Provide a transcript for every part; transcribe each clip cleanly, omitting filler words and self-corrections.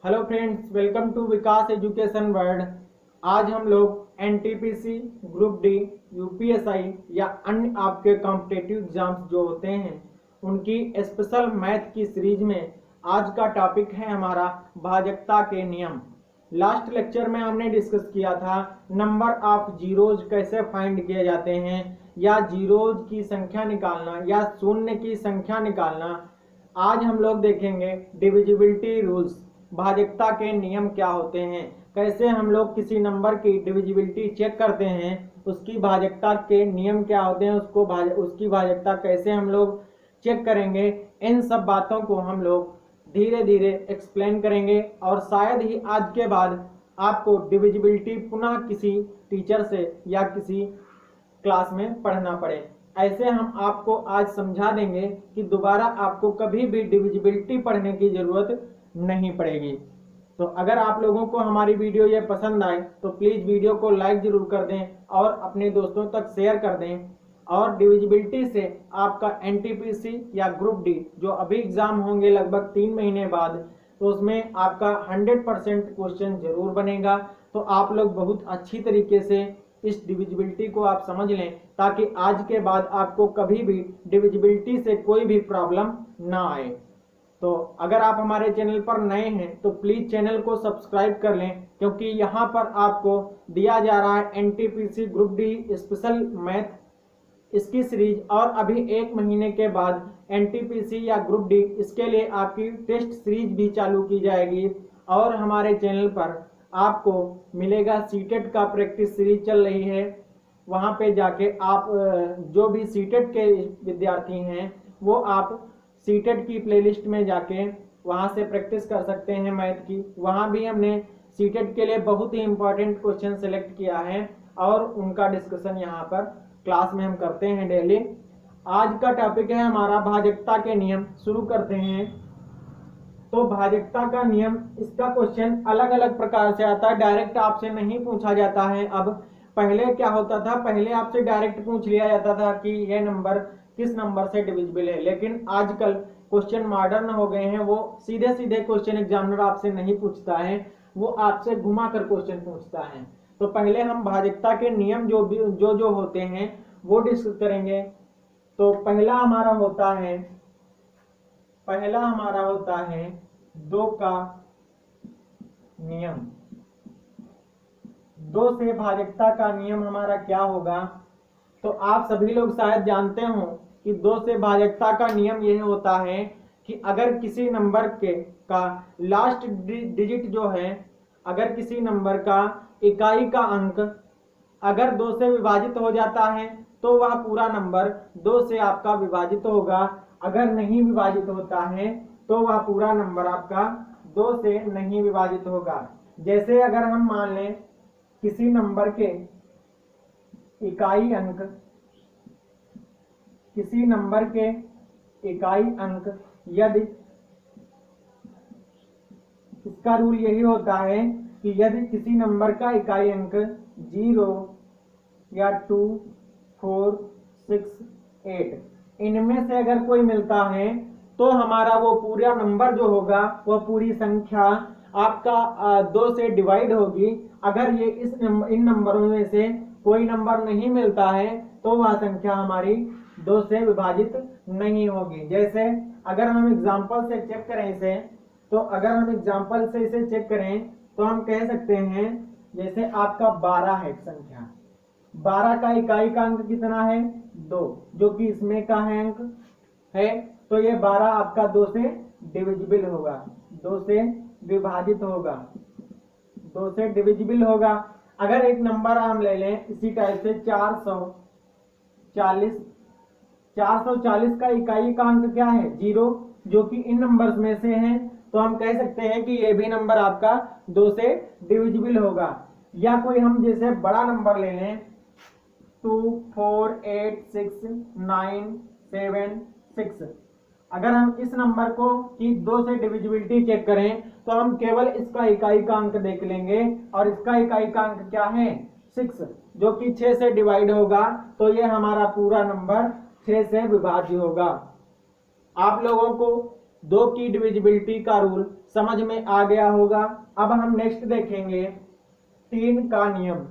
Hello friends, welcome to Vikas education world. आज हम लोग एनटीपीसी, ग्रुप डी, यूपीएसआई या अन्य आपके कॉम्पिटिटिव एग्जाम्स जो होते हैं उनकी स्पेशल मैथ की सीरीज में आज का टॉपिक है हमारा भाजकता के नियम। लास्ट लेक्चर में हमने डिस्कस किया था नंबर ऑफ जीरोज कैसे फाइंड किए जाते हैं या जीरोज की संख्या निकालना या शून्य की संख्या निकालना। आज हम लोग देखेंगे डिविजिबिलिटी रूल्स, भाजकता के नियम क्या होते हैं, कैसे हम लोग किसी नंबर की डिविजिबिलिटी चेक करते हैं, उसकी भाजकता के नियम क्या होते हैं, उसकी भाजकता कैसे हम लोग चेक करेंगे। इन सब बातों को हम लोग धीरे धीरे एक्सप्लेन करेंगे और शायद ही आज के बाद आपको डिविजिबिलिटी पुनः किसी टीचर से या किसी क्लास में पढ़ना पड़े। ऐसे हम आपको आज समझा देंगे कि दोबारा आपको कभी भी डिविजिबिलिटी पढ़ने की जरूरत नहीं पड़ेगी। तो अगर आप लोगों को हमारी वीडियो ये पसंद आए तो प्लीज़ वीडियो को लाइक जरूर कर दें और अपने दोस्तों तक शेयर कर दें। और डिविजिबिलिटी से आपका एनटीपीसी या ग्रुप डी जो अभी एग्ज़ाम होंगे लगभग 3 महीने बाद, तो उसमें आपका 100% क्वेश्चन जरूर बनेगा। तो आप लोग बहुत अच्छी तरीके से इस डिविजिबिलिटी को आप समझ लें ताकि आज के बाद आपको कभी भी डिविजिबिलिटी से कोई भी प्रॉब्लम ना आए। तो अगर आप हमारे चैनल पर नए हैं तो प्लीज़ चैनल को सब्सक्राइब कर लें, क्योंकि यहाँ पर आपको दिया जा रहा है NTPC group D special math इसकी सीरीज, और अभी 1 महीने के बाद एनटीपीसी या ग्रुप डी इसके लिए आपकी टेस्ट सीरीज भी चालू की जाएगी। और हमारे चैनल पर आपको मिलेगा सीटेट का प्रैक्टिस सीरीज चल रही है, वहाँ पे जाके आप जो भी सीटेट के विद्यार्थी हैं वो आप सीटेट की प्लेलिस्ट में जाके वहाँ से प्रैक्टिस कर सकते हैं मैथ की। वहाँ भी हमने सीटेट के लिए बहुत ही इम्पोर्टेंट क्वेश्चन सेलेक्ट किया है और उनका डिस्कशन यहाँ पर क्लास में हम करते हैं डेली। आज का टॉपिक है हमारा भाजकता के नियम। शुरू करते हैं। तो भाजकता का नियम, इसका क्वेश्चन अलग अलग प्रकार से आता है, डायरेक्ट आपसे नहीं पूछा जाता है। अब पहले क्या होता था, पहले आपसे डायरेक्ट पूछ लिया जाता था कि यह नंबर किस नंबर से डिविजिबल है, लेकिन आजकल क्वेश्चन मॉडर्न हो गए हैं। वो सीधे सीधे क्वेश्चन एग्जामिनर आपसे नहीं पूछता है, वो आपसे घुमा कर क्वेश्चन पूछता है। तो पहले हम भाजकता के नियम जो होते हैं वो डिस्कस करेंगे। तो पहला हमारा होता है 2 का नियम। 2 से भाजकता का नियम हमारा क्या होगा, तो आप सभी लोग शायद जानते हो कि 2 से भाजकता का नियम यह होता है कि अगर किसी नंबर का लास्ट डिजिट जो है, अगर किसी नंबर का इकाई का अंक अगर 2 से विभाजित हो जाता है तो वह पूरा नंबर 2 से आपका विभाजित होगा। अगर नहीं विभाजित होता है तो वह पूरा नंबर आपका 2 से नहीं विभाजित होगा। जैसे अगर हम मान लें किसी नंबर के इकाई अंक यदि, इसका रूल यही होता है कि यदि किसी नंबर का इकाई अंक 0 या 2, 4, 6, 8 इनमें से अगर कोई मिलता है तो हमारा वो पूरा नंबर जो होगा वह पूरी संख्या आपका 2 से डिवाइड होगी। अगर ये इन नंबरों में से कोई नंबर नहीं मिलता है तो वह संख्या हमारी 2 से विभाजित नहीं होगी। जैसे अगर हम एग्जाम्पल से चेक करें इसे, तो अगर हम एग्जाम्पल से इसे चेक करें तो हम कह सकते हैं जैसे आपका 12 है संख्या, 12 का इकाई का अंक कितना है 2, जो कि इसमें का है अंक है, तो ये 12 आपका 2 से डिविजिबल होगा, 2 से विभाजित होगा, 2 से डिविजिबल होगा। अगर एक नंबर हम ले लें इसी टाइप से 440 का इकाई का अंक क्या है 0, जो कि इन नंबर्स में से है, तो हम कह सकते हैं कि ये भी नंबर आपका 2 से डिविजिबल होगा। या कोई हम जैसे बड़ा नंबर ले लें 2, 4, 8, 6, 9, 7, 6, अगर हम इस नंबर को की 2 से डिविजिबिलिटी चेक करें तो हम केवल इसका इकाई का अंक देख लेंगे, और इसका इकाई का अंक क्या है 6, जो कि 6 से डिवाइड होगा, तो ये हमारा पूरा नंबर 6 से विभाज्य होगा। आप लोगों को 2 की डिविजिबिलिटी का रूल समझ में आ गया होगा। अब हम नेक्स्ट देखेंगे 3 का नियम।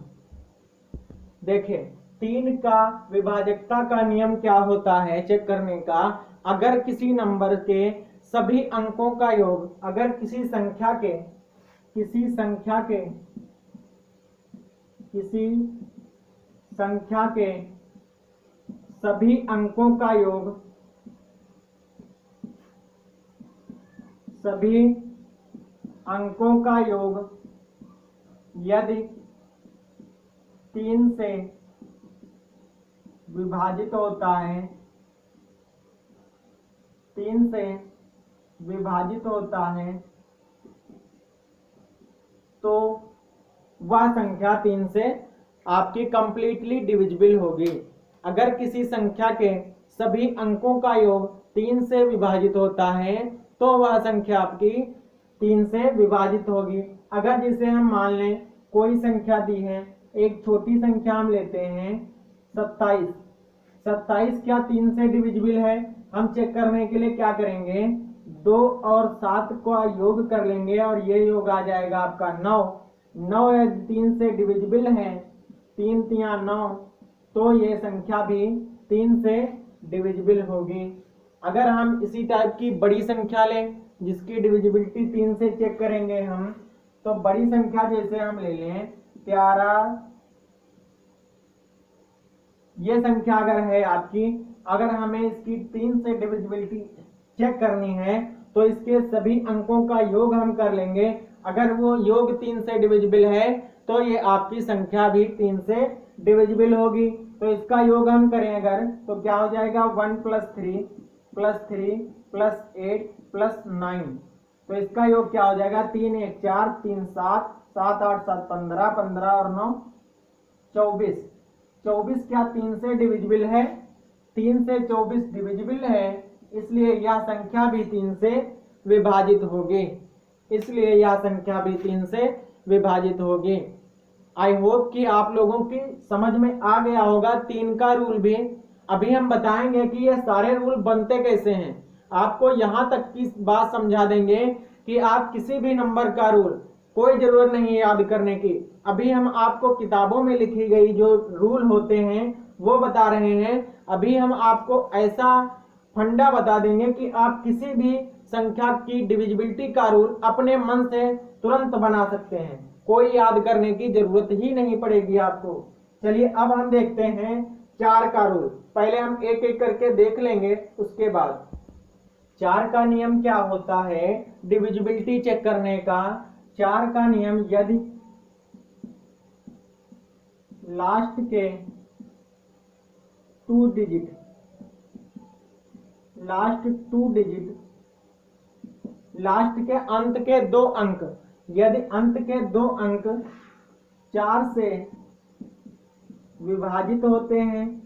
देखें 3 का विभाजकता का नियम क्या होता है चेक करने का। अगर किसी नंबर के सभी अंकों का योग, अगर किसी संख्या के सभी अंकों का योग, यदि 3 से विभाजित होता है, 3 से विभाजित होता है, तो वह संख्या 3 से आपकी कंप्लीटली डिविजिबल होगी। अगर किसी संख्या के सभी अंकों का योग 3 से विभाजित होता है तो वह संख्या आपकी 3 से विभाजित होगी। अगर जिसे हम मान लें कोई संख्या दी है, एक छोटी संख्या हम लेते हैं 27। 27 क्या 3 से डिविजिबल है? हम चेक करने के लिए क्या करेंगे, 2 और 7 का योग कर लेंगे और ये योग आ जाएगा आपका 9। 9 यदि 3 से डिविजिबल है, 3 तिया 9, तो ये संख्या भी 3 से डिविजिबल होगी। अगर हम इसी टाइप की बड़ी संख्या लें जिसकी डिविजिबिलिटी 3 से चेक करेंगे हम, तो बड़ी संख्या जैसे हम ले लें 11, ये संख्या अगर है आपकी, अगर हमें इसकी 3 से डिविजिबिलिटी चेक करनी है तो इसके सभी अंकों का योग हम कर लेंगे। अगर वो योग 3 से डिविजिबल है तो ये आपकी संख्या भी 3 से डिविजिबल होगी। तो इसका योग हम करें अगर, तो क्या हो जाएगा 1 + 3 + 3 + 8 + 9। तो इसका योग क्या हो जाएगा, 3 1 4 3 7 7 8 7 15 15 और 9 24। 24 क्या 3 से डिविजिबल है? 3 से 24 डिविजिबल है, इसलिए यह संख्या भी 3 से विभाजित होगी। इसलिए यह संख्या भी 3 से विभाजित होगी। आई होप कि आप लोगों की समझ में आ गया होगा 3 का रूल भी। अभी हम बताएंगे कि ये सारे रूल बनते कैसे हैं। आपको यहाँ तक की बात समझा देंगे कि आप किसी भी नंबर का रूल, कोई जरूरत नहीं है याद करने की। अभी हम आपको किताबों में लिखी गई जो रूल होते हैं वो बता रहे हैं। अभी हम आपको ऐसा फंडा बता देंगे कि आप किसी भी संख्या की डिविजिबिलिटी का रूल अपने मन से तुरंत बना सकते हैं, कोई याद करने की जरूरत ही नहीं पड़ेगी आपको। चलिए अब हम देखते हैं 4 का रूल। पहले हम एक एक करके देख लेंगे, उसके बाद 4 का नियम क्या होता है डिविजिबिलिटी चेक करने का। 4 का नियम, यदि लास्ट के 2 डिजिट, लास्ट के अंत के 2 अंक, यदि अंत के 2 अंक 4 से विभाजित होते हैं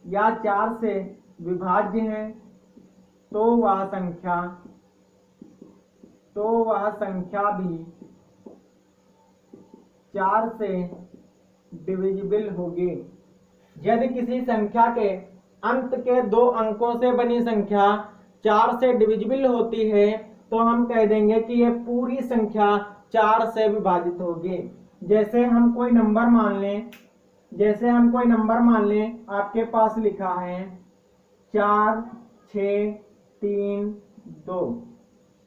या 4 से विभाज्य हैं, तो वह संख्या भी 4 से डिविजिबल होगी। यदि किसी संख्या के अंत के 2 अंकों से बनी संख्या 4 से डिविजिबल होती है तो हम कह देंगे कि यह पूरी संख्या 4 से विभाजित होगी। जैसे हम कोई नंबर मान लें, आपके पास लिखा है 4 6 3 2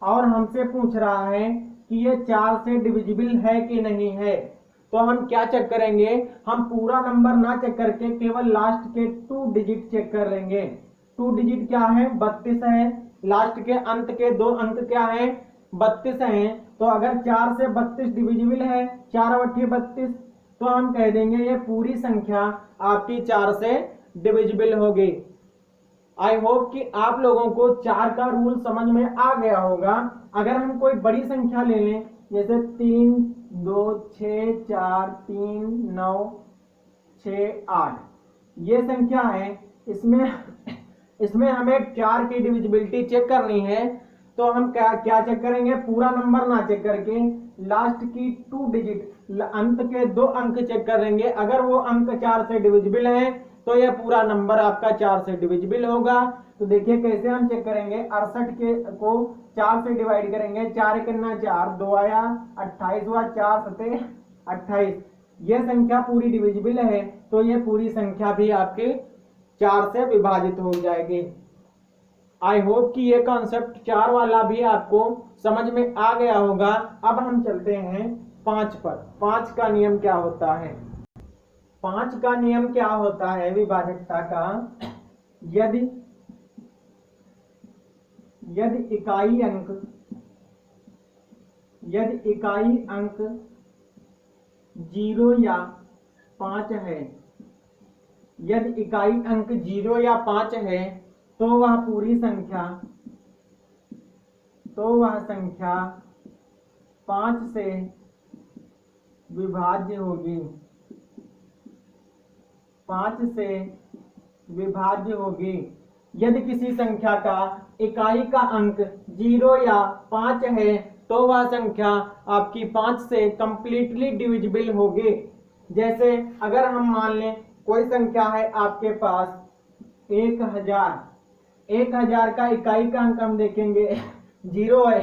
और हमसे पूछ रहा है कि ये 4 से डिविजिबल है कि नहीं है। तो हम क्या चेक करेंगे, हम पूरा नंबर ना चेक करके केवल लास्ट के 2 डिजिट चेक कर लेंगे। 2 डिजिट क्या है, 32 है। लास्ट के अंत के 2 अंक क्या है, 32 हैं। तो अगर 4 से 32 डिविजिबल है, 4 × 8 32, तो हम कह देंगे ये पूरी संख्या आपकी 4 से डिविजिबल होगी। आई होप कि आप लोगों को 4 का रूल समझ में आ गया होगा। अगर हम कोई बड़ी संख्या ले लें, जैसे 3 2 6 4 3 9 6 8, ये संख्या है। इसमें हमें 4 की डिविजिबिलिटी चेक करनी है, तो हम क्या चेक करेंगे, पूरा नंबर ना चेक करके लास्ट की 2 डिजिट, अंत के 2 अंक चेक करेंगे। अगर वो अंक 4 से डिविजिबल है तो यह पूरा नंबर आपका 4 से डिविजिबल होगा। तो देखिए कैसे हम चेक करेंगे। 68 के को 4 से डिवाइड करेंगे, 4 करना 4, 2 आया 28 हुआ, 4 सते 28। यह संख्या पूरी डिविजिबल है तो ये पूरी संख्या भी आपके 4 से विभाजित हो जाएगी। आई होप कि ये कॉन्सेप्ट 4 वाला भी आपको समझ में आ गया होगा। अब हम चलते हैं 5 पर। 5 का नियम क्या होता है? 5 का नियम क्या होता है विभाजकता का? यदि इकाई अंक 0 या 5 है, यदि इकाई अंक 0 या 5 है तो वह संख्या 5 से विभाज्य होगी। 5 से विभाज्य होगी। यदि किसी संख्या का इकाई का अंक 0 या 5 है तो वह संख्या आपकी 5 से कंप्लीटली डिविजिबल होगी। जैसे अगर हम मान लें कोई संख्या है आपके पास 1000 का इकाई का अंक हम देखेंगे 0 है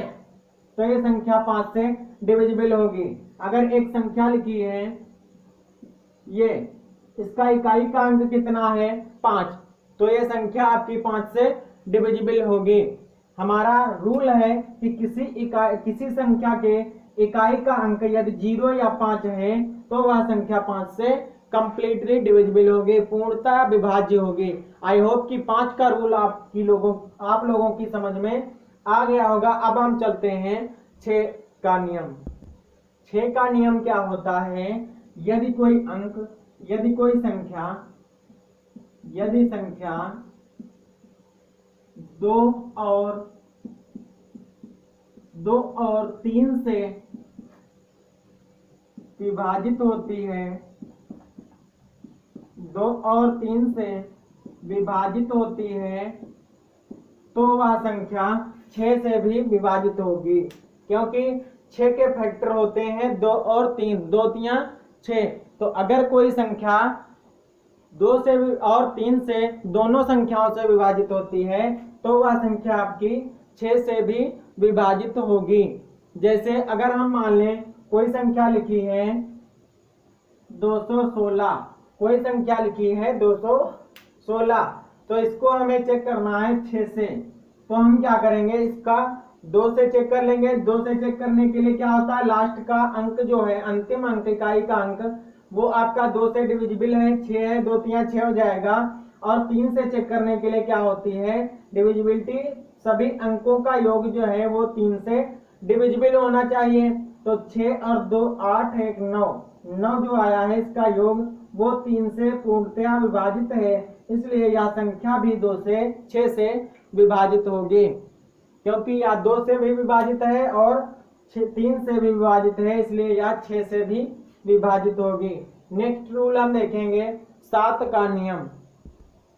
तो ये संख्या 5 से डिविजिबल होगी। अगर एक संख्या लिखी है, ये इसका इकाई का अंक कितना है 5, तो ये संख्या आपकी 5 से डिविजिबल होगी। हमारा रूल है कि किसी संख्या के इकाई का अंक यदि 0 या 5 है तो वह संख्या 5 से कंप्लीटली डिविजिबल होगी, पूर्णतः विभाज्य होगी। आई होप कि 5 का रूल आप लोगों की समझ में आ गया होगा। अब हम चलते हैं 6 का नियम। 6 का नियम क्या होता है? यदि संख्या 2 और 3 से विभाजित होती है, 2 और 3 से विभाजित होती है तो वह संख्या 6 से भी विभाजित होगी, क्योंकि 6 के फैक्टर होते हैं 2 और 3, 2 तियां 6। तो अगर कोई संख्या 2 से और 3 से दोनों संख्याओं से विभाजित होती है तो वह संख्या आपकी 6 से भी विभाजित होगी। जैसे अगर हम मान लें कोई संख्या लिखी है 216, कोई संख्या लिखी है 216, तो इसको हमें चेक करना है 6 से। तो हम क्या करेंगे, इसका 2 से चेक कर लेंगे। 2 से चेक करने के लिए क्या होता है, लास्ट का अंक जो है, अंतिम अंक इकाई का अंक, वो आपका 2 से डिविजिबल है, 6 है, 2 तियां 6 हो जाएगा। और 3 से चेक करने के लिए क्या होती है डिविजिबिलिटी, सभी अंकों का योग जो है वो 3 से डिविजिबल होना चाहिए। तो 6 और 2 8, 1 9, 9 जो आया है इसका योग वो 3 से पूर्णतया विभाजित है, इसलिए यह संख्या भी 2 से 6 से विभाजित होगी, क्योंकि यह 2 से भी विभाजित है और 3 से भी विभाजित है, इसलिए यह 6 से भी विभाजित होगी। नेक्स्ट रूल हम देखेंगे 7 का नियम।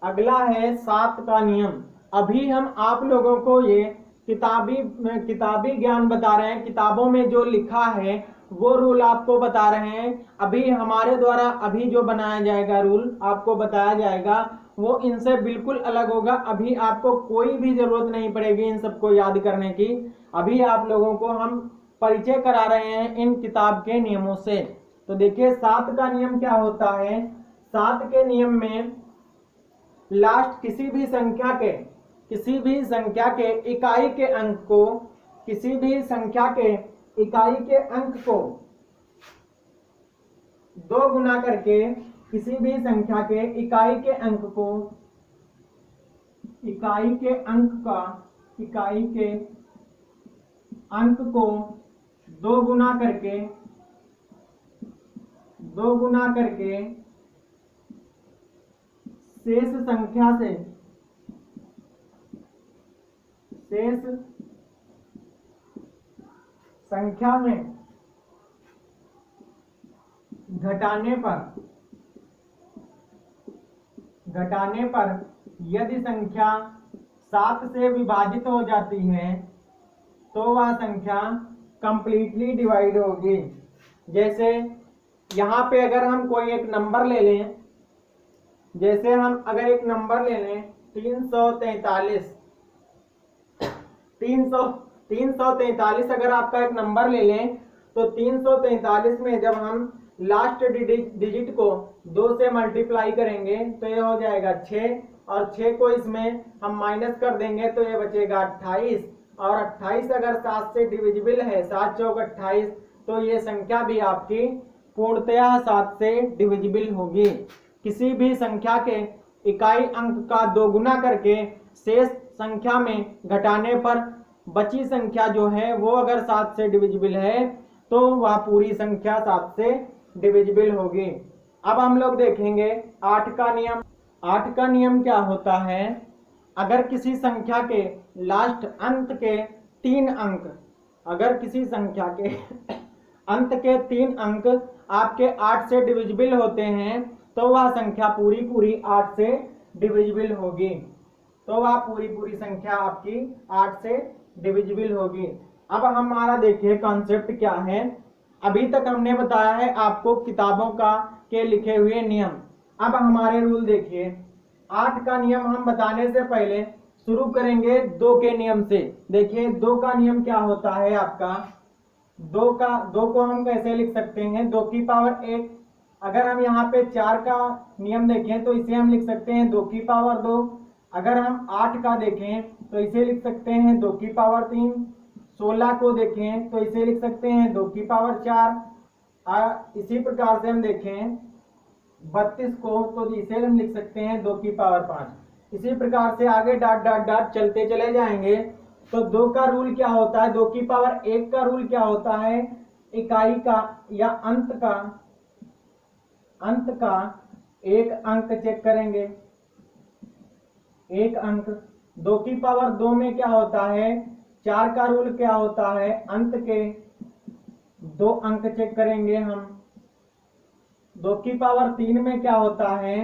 अगला है 7 का नियम। अभी हम आप लोगों को ये किताबी ज्ञान बता रहे हैं, किताबों में जो लिखा है वो रूल आपको बता रहे हैं। अभी हमारे द्वारा अभी जो बनाया जाएगा रूल आपको बताया जाएगा वो इनसे बिल्कुल अलग होगा। अभी आपको कोई भी जरूरत नहीं पड़ेगी इन सबको याद करने की। अभी आप लोगों को हम परिचय करा रहे हैं इन किताब के नियमों से। तो देखिए 7 का नियम क्या होता है। 7 के नियम में लास्ट किसी भी संख्या के इकाई के अंक को, किसी भी संख्या के इकाई के अंक को 2 गुना करके, किसी भी संख्या के इकाई के अंक को, इकाई के अंक को 2 गुना करके शेष संख्या में घटाने पर यदि संख्या 7 से विभाजित हो जाती है तो वह संख्या कंप्लीटली डिवाइड होगी। जैसे यहाँ पे अगर हम कोई एक नंबर ले लें, जैसे हम अगर एक नंबर ले लें 343 343 अगर आपका एक नंबर ले लें तो 343 में जब हम लास्ट डिजिट को 2 से मल्टीप्लाई करेंगे तो ये हो जाएगा 6, और 6 को इसमें हम माइनस कर देंगे तो ये बचेगा 28, और 28 अगर 7 से डिविजिबल है, 7 चौक 28, तो ये संख्या भी आपकी पूर्णतया 7 से डिविजिबल होगी। किसी भी संख्या के इकाई अंक का 2 गुना करके शेष संख्या में घटाने पर बची संख्या जो है वो अगर 7 से डिविजिबल है तो वह पूरी संख्या 7 से डिविजिबल होगी। अब हम लोग देखेंगे 8 का नियम। 8 का नियम क्या होता है? अगर किसी संख्या के लास्ट अंत के 3 अंक, अगर किसी संख्या के अंत के 3 अंक आपके 8 से डिविजिबल होते हैं तो वह संख्या पूरी 8 से डिविजिबल होगी, तो वह पूरी संख्या आपकी 8 से डिविजिबल होगी। अब हमारा देखिए कॉन्सेप्ट क्या है। अभी तक हमने बताया है आपको किताबों का के लिखे हुए नियम। अब हमारे रूल देखिए। 8 का नियम हम बताने से पहले शुरू करेंगे 2 के नियम से। देखिए 2 का नियम क्या होता है आपका। 2 को हम कैसे लिख सकते हैं? 2 की पावर 1। अगर हम यहाँ पे 4 का नियम देखें तो इसे हम लिख सकते हैं 2 की पावर 2। अगर हम 8 का देखें तो इसे लिख सकते हैं 2 की पावर 3। 16 को देखें तो इसे लिख सकते हैं 2 की पावर 4। इसी प्रकार से हम देखें 32 को तो इसे हम लिख सकते हैं 2 की पावर 5। इसी प्रकार से आगे डॉट डॉट डॉट चलते चले जाएंगे। तो 2 का रूल क्या होता है? 2 की पावर 1 का रूल क्या होता है? इकाई का या अंत का एक अंक चेक करेंगे, एक अंक। 2 की पावर 2 में क्या होता है? 4 का रूल क्या होता है? अंत के 2 अंक चेक करेंगे हम। 2 की पावर 3 में क्या होता है?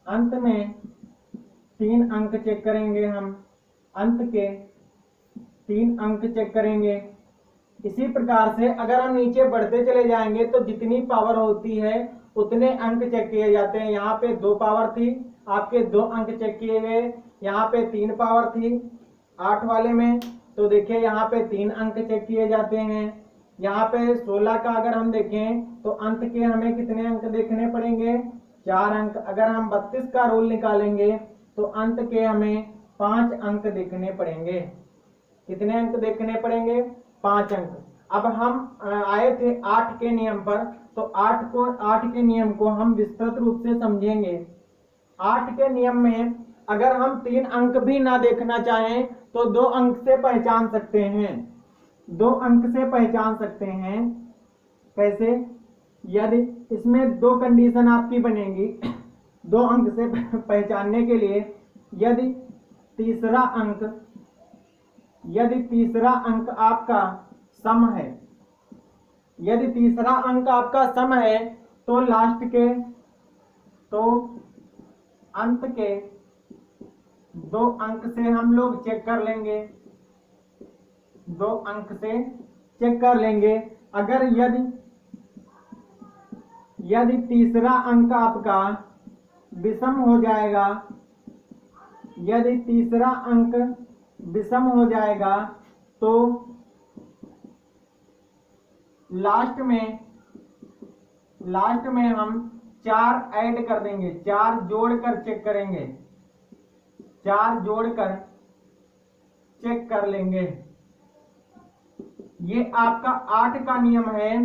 अंत में 3 अंक चेक करेंगे हम, अंत के 3 अंक चेक करेंगे। इसी प्रकार से अगर हम नीचे बढ़ते चले जाएंगे तो जितनी पावर होती है उतने अंक चेक किए जाते हैं। यहाँ पे 2 पावर थी, आपके 2 अंक चेक किए गए। यहाँ पे 3 पावर थी 8 वाले में, तो देखिए यहाँ पे 3 अंक चेक किए जाते हैं। यहाँ पे 16 का अगर हम देखें तो अंत के हमें कितने अंक देखने पड़ेंगे? 4 अंक। अगर हम 32 का रूल निकालेंगे तो अंत के हमें 5 अंक देखने पड़ेंगे। कितने अंक देखने पड़ेंगे? 5 अंक। अब हम आए थे 8 के नियम पर, तो 8 के नियम को हम विस्तृत रूप से समझेंगे। 8 के नियम में अगर हम 3 अंक भी ना देखना चाहें तो 2 अंक से पहचान सकते हैं। 2 अंक से पहचान सकते हैं। कैसे? यदि इसमें 2 कंडीशन आपकी बनेगी 2 अंक से पहचानने के लिए। यदि तीसरा अंक आपका सम है, यदि तीसरा अंक आपका सम है तो अंत के 2 अंक से हम लोग चेक कर लेंगे, 2 अंक से चेक कर लेंगे। अगर यदि तीसरा अंक आपका विषम हो जाएगा, यदि तीसरा अंक विषम हो जाएगा तो लास्ट में हम 4 ऐड कर देंगे, 4 जोड़कर चेक करेंगे, 4 जोड़कर चेक कर लेंगे। ये आपका 8 का नियम है,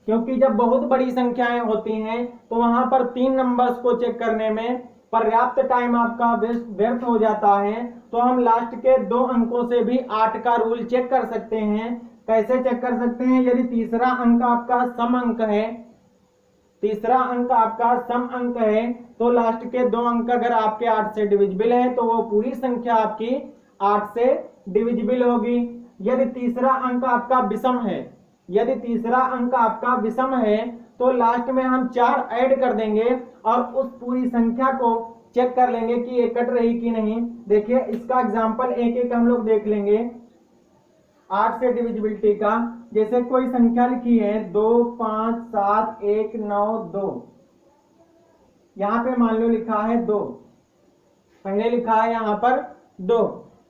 क्योंकि जब बहुत बड़ी संख्याएं होती हैं तो वहां पर 3 नंबर्स को चेक करने में पर्याप्त टाइम आपका व्यर्थ हो जाता है। तो हम लास्ट के 2 अंकों से भी 8 का रूल चेक कर सकते हैं। कैसे चेक कर सकते हैं? यदि तीसरा अंक आपका सम अंक है, तीसरा अंक आपका सम अंक है तो लास्ट के 2 अंक अगर आपके 8 से डिविजिबल है तो वो पूरी संख्या आपकी 8 से डिविजिबल होगी। यदि तीसरा अंक आपका विषम है, यदि तीसरा अंक आपका विषम है तो लास्ट में हम 4 ऐड कर देंगे और उस पूरी संख्या को चेक कर लेंगे कि ये कट रही कि नहीं। देखिए इसका एग्जांपल एक एक हम लोग देख लेंगे 8 से डिविजिबिलिटी का। जैसे कोई संख्या लिखी है 2 5 7 1 9 2, यहाँ पे मान लो लिखा है 2, पहले लिखा है यहाँ पर 2।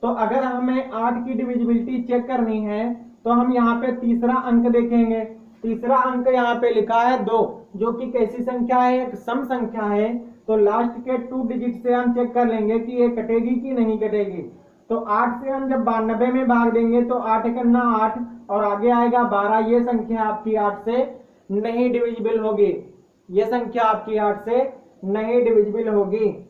तो अगर हमें 8 की डिविजिबिलिटी चेक करनी है तो हम यहाँ पे तीसरा अंक देखेंगे। तीसरा अंक यहाँ पे लिखा है 2, जो कि कैसी संख्या है, एक सम संख्या है। तो लास्ट के 2 डिजिट से हम चेक कर लेंगे कि ये कटेगी कि नहीं कटेगी। तो 8 से हम जब 92 में भाग देंगे तो 8 करना 8 और आगे आएगा 12। ये संख्या आपकी 8 से नहीं डिविजिबल होगी। ये संख्या आपकी 8 से नहीं डिविजिबल होगी।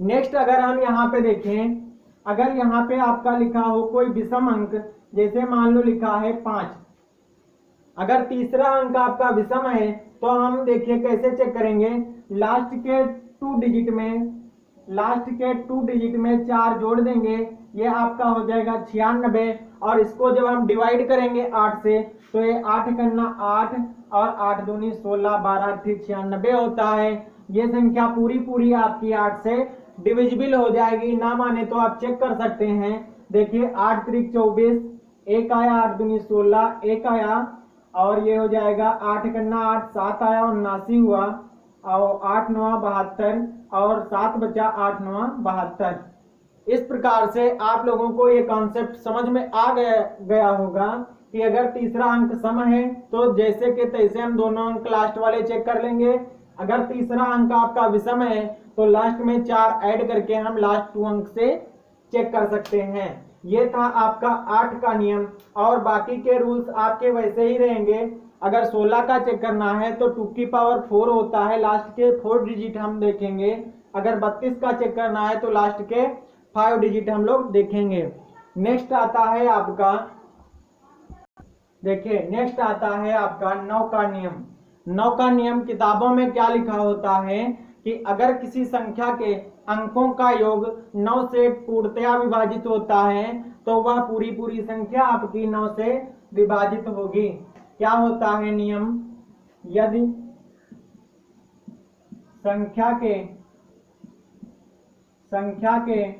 नेक्स्ट अगर हम यहाँ पे देखें, अगर यहाँ पे आपका लिखा हो कोई विषम अंक, जैसे मान लो लिखा है 5, अगर तीसरा अंक आपका विषम है तो हम देखिए कैसे चेक करेंगे। लास्ट के 2 डिजिट में 4 जोड़ देंगे, ये आपका हो जाएगा 96। और इसको जब हम डिवाइड करेंगे 8 से तो ये 8 करना 8 और 8 दूनी 16, 12 ठीक 96 होता है। ये संख्या पूरी आपकी 8 से डिविजिबल हो जाएगी। ना माने तो आप चेक कर सकते हैं। देखिए 8 त्रिक 24, 1 आया, 8 दूनी 16, 1 आया और ये हो जाएगा 8 करना 8, 7 आया और 79 हुआ और 8 9 72 और 7 बचा 8 9 72। इस प्रकार से आप लोगों को ये कॉन्सेप्ट समझ में आ गया होगा कि अगर तीसरा अंक सम है तो जैसे कि तैसे हम दोनों अंक लास्ट वाले चेक कर लेंगे। अगर तीसरा अंक आपका विषम है तो लास्ट में 4 ऐड करके हम लास्ट 2 अंक से चेक कर सकते हैं। ये था आपका 8 का नियम और बाकी के रूल्स आपके वैसे ही रहेंगे। अगर 16 का चेक करना है तो 2 की पावर 4 होता है, लास्ट के 4 डिजिट हम देखेंगे। अगर 32 का चेक करना है तो लास्ट के 5 डिजिट हम लोग देखेंगे। नेक्स्ट आता है आपका, देखिए नेक्स्ट आता है आपका 9 का नियम। 9 का नियम किताबों में क्या लिखा होता है कि अगर किसी संख्या के अंकों का योग 9 से पूर्णतया विभाजित होता है तो वह पूरी संख्या आपकी 9 से विभाजित होगी। क्या होता है नियम? यदि संख्या के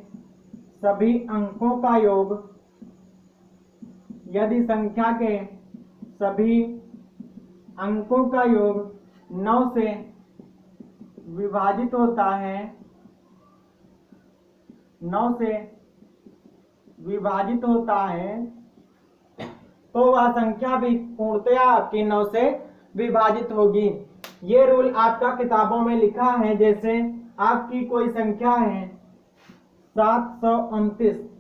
सभी अंकों का योग, यदि संख्या के सभी अंकों का योग 9 से विभाजित होता है, 9 से विभाजित होता है तो वह संख्या भी पूर्णतया आपकी 9 से विभाजित होगी। ये रूल आपका किताबों में लिखा है। जैसे आपकी कोई संख्या है 729,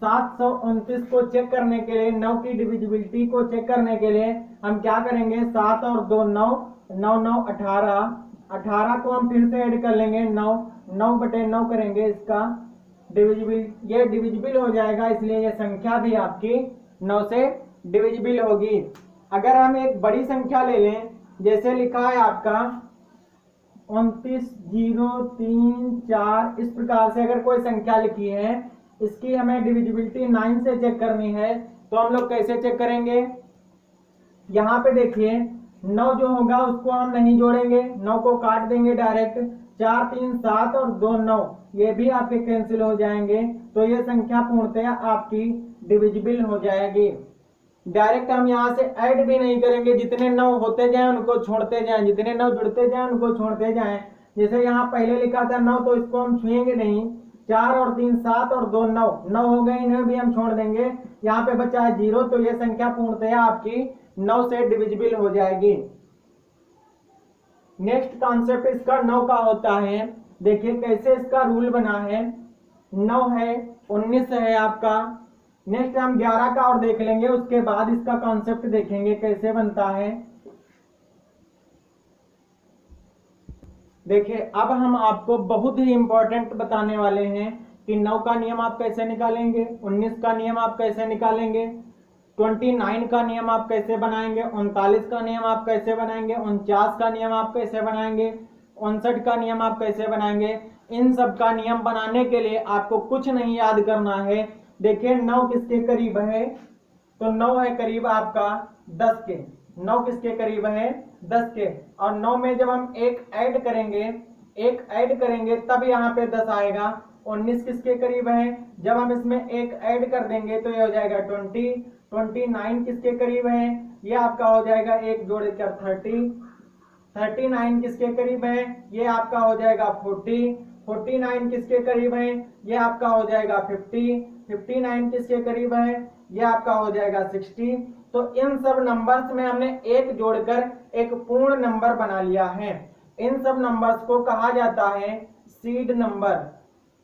729 को चेक करने के लिए, 9 की डिविजिबिलिटी को चेक करने के लिए हम क्या करेंगे, 7 और 2 9, 9 9 18, 18 को हम फिर से ऐड कर लेंगे 9, 9 बटे 9 करेंगे, इसका डिविजिबल ये डिविजिबल हो जाएगा, इसलिए ये संख्या भी आपकी 9 से डिविजिबल होगी। अगर हम एक बड़ी संख्या ले लें, जैसे लिखा है आपका 29 0 3 4, इस प्रकार से अगर कोई संख्या लिखी है, इसकी हमें डिविजिबिलिटी 9 से चेक करनी है तो हम लोग कैसे चेक करेंगे? यहाँ पे देखिए 9 जो होगा उसको हम नहीं जोड़ेंगे, 9 को काट देंगे डायरेक्ट, 4 3 7 और 2 9, ये भी आपके कैंसिल हो जाएंगे। तो ये संख्या पूर्णतया आपकी डिविजिबल हो जाएगी। डायरेक्ट हम यहाँ से ऐड भी नहीं करेंगे, जितने 9 होते जाएं उनको छोड़ते जाएं, जितने 9 जुड़ते जाएं उनको छोड़ते जाएं। जैसे यहाँ पहले लिखा था 9 तो इसको हम छुएंगे नहीं, 4 और 3 7 और 2 9, 9 हो गए, इन्हें भी हम छोड़ देंगे। यहाँ पे बचा है 0, तो ये संख्या पूर्णतया आपकी 9 से डिविजिबल हो जाएगी। नेक्स्ट कॉन्सेप्ट इसका 9 का होता है। देखिए कैसे इसका रूल बना है। 9 है, 19 है आपका। नेक्स्ट हम 11 का और देख लेंगे, उसके बाद इसका कॉन्सेप्ट देखेंगे कैसे बनता है। देखिए अब हम आपको बहुत ही इंपॉर्टेंट बताने वाले हैं कि 9 का नियम आप कैसे निकालेंगे, 19 का नियम आप कैसे निकालेंगे, 29 का नियम आप कैसे बनाएंगे, 39 का नियम आप कैसे बनाएंगे, 49 का नियम आप कैसे बनाएंगे, 59 का नियम आप कैसे बनाएंगे। इन सब का नियम बनाने के लिए आपको कुछ नहीं याद करना है। देखिए 9 किसके करीब है, तो 9 है करीब आपका 10 के। 9 किसके करीब है, 10 के। और 9 में जब हम एक ऐड करेंगे तब यहाँ पे 10 आएगा। 19 किसके करीब है, जब हम इसमें एक ऐड कर देंगे तो ये हो जाएगा 20। 29 किसके करीब है, ये आपका हो जाएगा एक जोड़कर 30। 39 किसके करीब है, ये आपका हो जाएगा 40। 49 किसके करीब है, ये आपका हो जाएगा 50, 59 किसके करीब है, ये आपका हो जाएगा 60। तो इन सब नंबर्स में हमने एक जोड़कर एक पूर्ण नंबर बना लिया है। इन सब नंबर्स को कहा जाता है सीड नंबर,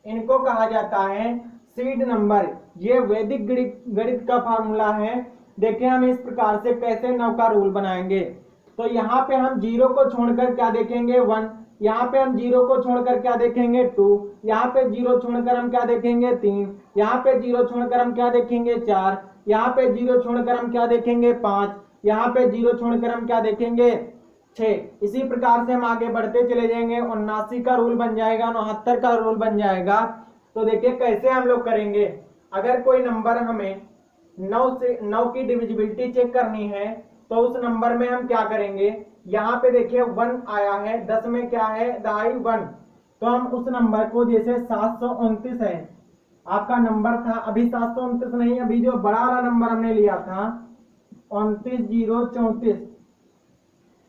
इनको कहा जाता है सीड नंबर। ये वैदिक गणित का फार्मूला है। देखिए हम इस प्रकार से कैसे 9 का रूल बनाएंगे। तो यहाँ पे हम 0 को छोड़कर क्या देखेंगे 1, यहाँ पे हम 0 को छोड़कर क्या देखेंगे 2, यहाँ पे 0 छोड़कर हम क्या देखेंगे 3, यहाँ पे 0 छोड़कर हम क्या देखेंगे 4, यहाँ पे 0 छोड़कर हम क्या देखेंगे 5, यहाँ पे 0 छोड़कर हम क्या देखेंगे 6। इसी प्रकार से हम आगे बढ़ते चले जाएंगे। 79 का रूल बन जाएगा, 79 का रूल बन जाएगा। तो देखिए कैसे हम लोग करेंगे। अगर कोई नंबर हमें 9 की डिविजिबिलिटी चेक करनी है तो उस नंबर में हम क्या करेंगे, यहाँ पे देखिए 1 आया है, 10 में क्या है दहाई 1, तो हम उस नंबर को जैसे 729 है आपका नंबर था, अभी 729 नहीं, अभी जो बड़ा वाला नंबर हमने लिया था 29034,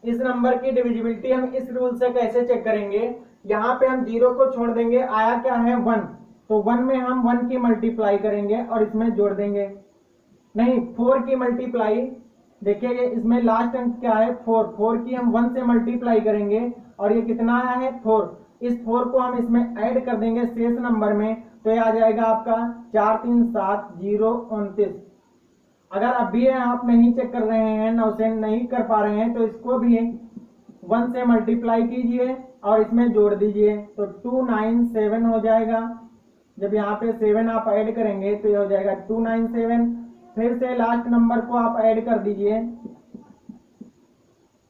इस नंबर की डिविजिबिलिटी हम इस रूल से कैसे चेक करेंगे। यहाँ पे हम 0 को छोड़ देंगे, आया क्या है 1, तो 1 में हम 1 की मल्टीप्लाई करेंगे और इसमें जोड़ देंगे, नहीं 4 की मल्टीप्लाई, देखिए इसमें लास्ट अंक क्या है 4, 4 की हम 1 से मल्टीप्लाई करेंगे और ये कितना आया है 4, इस 4 को हम इसमें ऐड कर देंगे शेष नंबर में, तो ये आ जाएगा आपका 437029। अगर अभी आप नहीं चेक कर रहे हैं, 9 से नहीं कर पा रहे हैं, तो इसको भी 1 से मल्टीप्लाई कीजिए और इसमें जोड़ दीजिए, तो 297 हो जाएगा। जब यहाँ पे 7 आप ऐड करेंगे तो ये हो जाएगा 297, फिर से लास्ट नंबर को आप ऐड कर दीजिए,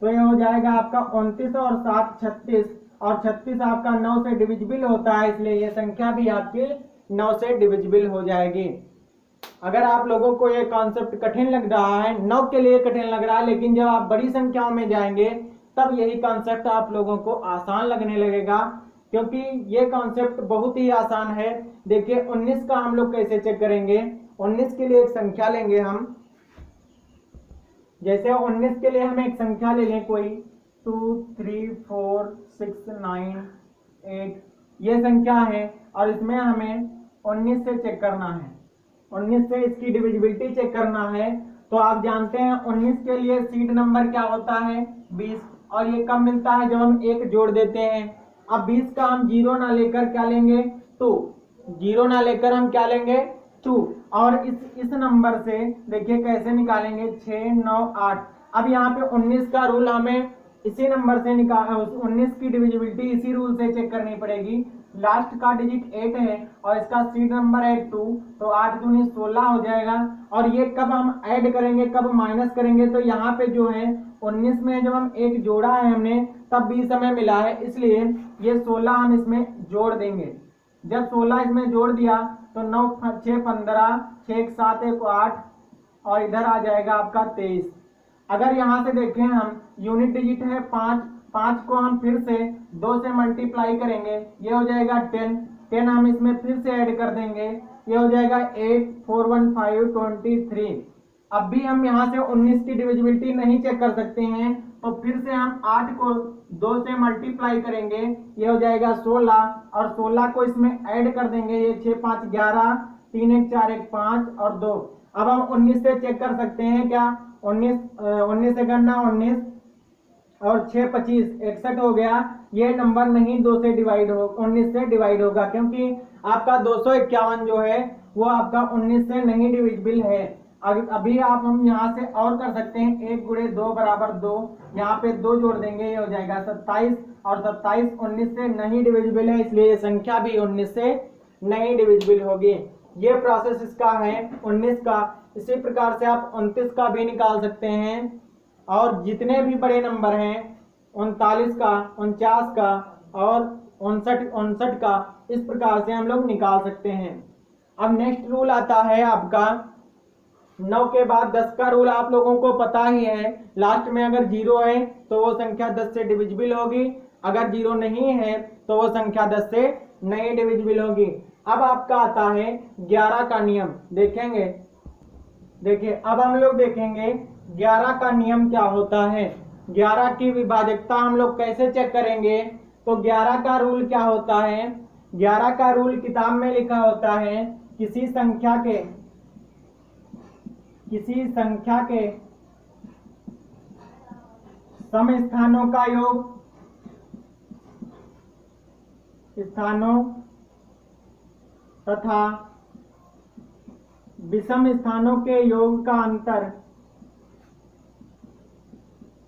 तो ये हो जाएगा आपका 29 और 7 36, और 36 आपका 9 से डिविजिबल होता है, इसलिए ये संख्या भी आपकी 9 से डिविजिबल हो जाएगी। अगर आप लोगों को ये कॉन्सेप्ट कठिन लग रहा है, 9 के लिए कठिन लग रहा है, लेकिन जब आप बड़ी संख्याओं में जाएंगे तब यही कॉन्सेप्ट आप लोगों को आसान लगने लगेगा, क्योंकि ये कॉन्सेप्ट बहुत ही आसान है। देखिए 19 का हम लोग कैसे चेक करेंगे। 19 के लिए एक संख्या लेंगे हम, जैसे 19 के लिए हम एक संख्या ले लें कोई 2 3 4 6 9 8, ये संख्या है और इसमें हमें 19 से चेक करना है, 19 से इसकी डिविजिबिलिटी चेक करना है। तो आप जानते हैं 19 के लिए सीड नंबर क्या होता है 20, और ये कब मिलता है जब हम एक जोड़ देते हैं। अब 20 का हम 0 ना लेकर क्या लेंगे 2, 0 ना लेकर हम क्या लेंगे 2, और इस नंबर से देखिए कैसे निकालेंगे 6 9 8। अब यहाँ पे 19 का रूल हमें इसी नंबर से निकाल, 19 की डिविजिबिलिटी इसी रूल से चेक करनी पड़ेगी। लास्ट का डिजिट 8 है और इसका सीड नंबर है 2, तो 8 दूनी 16 हो जाएगा। और ये कब हम ऐड करेंगे, कब माइनस करेंगे, तो यहाँ पे जो है 19 में जब हम एक जोड़ा है हमने तब 20 हमें मिला है, इसलिए ये 16 हम इसमें जोड़ देंगे। जब 16 इसमें जोड़ दिया तो 9 6 15, 6 1 7 1 8, और इधर आ जाएगा आपका 23। अगर यहाँ से देखें हम यूनिट डिजिट है 5, 5 को हम फिर से 2 से मल्टीप्लाई करेंगे, ये हो जाएगा 10, 10 हम इसमें फिर से ऐड कर देंगे, ये हो जाएगा 8 4 1 5 23। अब भी हम यहाँ से 19 की डिविजिबिलिटी नहीं चेक कर सकते हैं, तो फिर से हम 8 को 2 से मल्टीप्लाई करेंगे, ये हो जाएगा 16, और 16 को इसमें ऐड कर देंगे, ये 6 5 11, 3 1 4 1 5 और 2। अब हम 19 से चेक कर सकते हैं क्या, 19 से करना 19 और 6 25 61 हो गया। ये नंबर नहीं 2 से डिवाइड हो 19 से डिवाइड होगा, क्योंकि आपका 251 जो है वो आपका 19 से नहीं डिविजिबल है। अभी आप हम यहाँ से और कर सकते हैं, 1 गुणे 2 बराबर 2, यहाँ पे 2 जोड़ देंगे, ये हो जाएगा 27, और 27 19 से नहीं डिविजिबल है, इसलिए ये संख्या भी 19 से नहीं डिविजिबल होगी। ये प्रोसेस इसका है 19 का। इसी प्रकार से आप 29 का भी निकाल सकते हैं, और जितने भी बड़े नंबर हैं 39 का, 49 का और 59 का, इस प्रकार से हम लोग निकाल सकते हैं। अब नेक्स्ट रूल आता है आपका 9 के बाद 10 का रूल। आप लोगों को पता ही है, लास्ट में अगर 0 है तो वो संख्या 10 से डिविजिबल होगी, अगर 0 नहीं है तो वो संख्या 10 से नहीं डिविजिबल होगी। अब आपका आता है 11 का नियम, देखेंगे। देखिए अब हम लोग देखेंगे 11 का नियम क्या होता है, 11 की विभाजकता हम लोग कैसे चेक करेंगे। तो 11 का रूल क्या होता है, 11 का रूल किताब में लिखा होता है, किसी संख्या के सम स्थानों का योग स्थानों तथा विषम स्थानों के योग का अंतर